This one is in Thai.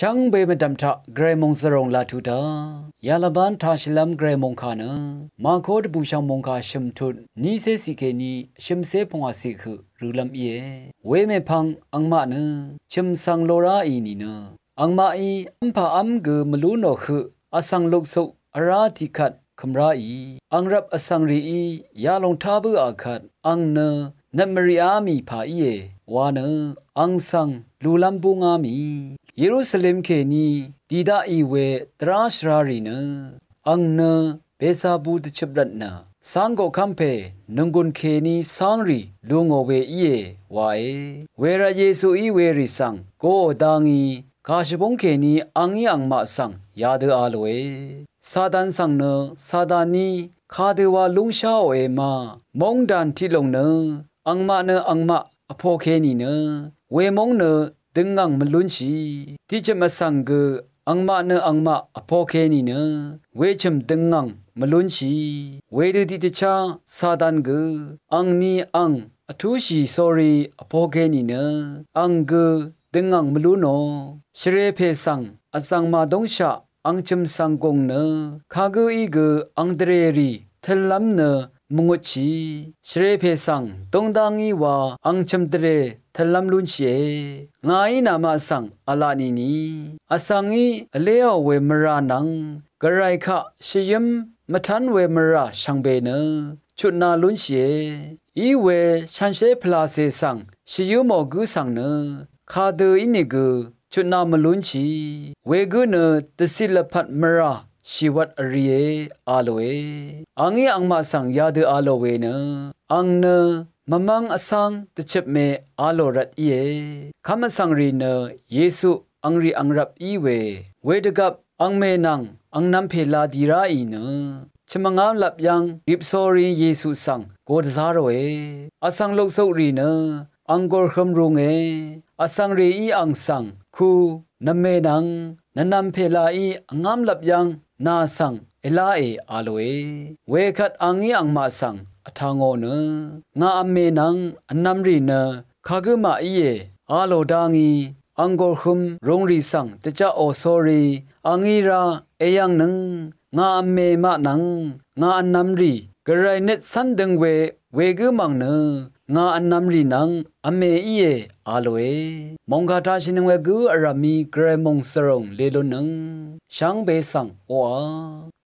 ช่างเบมดัมทะเกรมงสรงลาทุดายาลบันทาชลัมเกรมงคานะมาโคดบูชามงคาชิมทุนนี้เสสิเกนีชิมเสพงอาสิคือรูลัมเอเวเมพังอังมานะชิมสังโลราอีนีนะอังมาอีอัมพาอัมเกมลูโนคืออสังลุกสุอาราติคัดคำราอีอังรับอสังรีอียาลงทาบุอาคัดอังเนนัมริอามีพาอีวานะอังสังลูลัมบุงามีเยรูซาเล็มเคนีดีดาอีเวตราชรารีนะอังเนเบซาบูดชิบรัตนะสังโกคัมเพนงกุนเคนีสังรีลุงโอเวอีวาเวราเยซูอีเวริสังโกดางีกาชบงเคนีอังยังมาสังยาเดอาลเวซาดันสังเนซาดานีคาเดวาลุงชาเอมามงดันที่ลงเนอังมาเนอังมาอโพเคนีเนเวมงเนดึงงังมลุนชีที่จะมาสั่งเกอังมาเนอังมาอโพเคนีเนเวชมดึงงังมลุนชีเวดูติตชาซาดันเกอังนีอังอทุชีสอรีอโพเคนีเนอังเกดึงงังมลุนโนชเรเพสังอสังมาดงชาอังจมสังกงเนคาเกอีเกอังเดเรรีเทลัมเนมุงชีชเรเพสังตงดังอีวาอังจมเดเรทลัมลุนเชงายนามาสังอลานีนีอสังอีเลวเวมรานังกระไรคะชยมมทันเวมราชังเบเนชุดนาลุนเชอีเวชันเชพลาเซสังชยุโมกุสังเนคาเดอินิกชุดนามลุนชีเวกุเนตสิลพัดมราชีวัตอริเออาโลเออังอังมาสังยาเดอาโลเวเนอังเนมมังอสังตเจ็บเมอาโลรัตเอคำสังรีเนเยซูอังรีอังรับอีเวดกับอังเมนังอังนัมเพลาดีราอีเนชมังอาลับยังริบโซรีเยซูสังโกดซาโรเออสังโลกโซรีเนอังกอร์คมรุงเออสังรีอีอังสังคูนัมเมนังนันนัมเพลาอีงามลับยังนาสังเอลาเออาโลเอเวคัดอังอีอังมาสังอทางโอเนงาอเมนังอันนัมรีเนคากมาอีอาโลดางีอังกอร์คุมรงรีสังตะจาโอโซรีอังอีราเอยังนังงาอเมมานังงาอันนัมรีกระไรเน็ตสันดึงเวกมังเนงาอันนัมรีนังอเมอีอาโลเอมองคาทาชินเวกูอารามีเกรมงสรงเลโลนังช่างเบสังโออา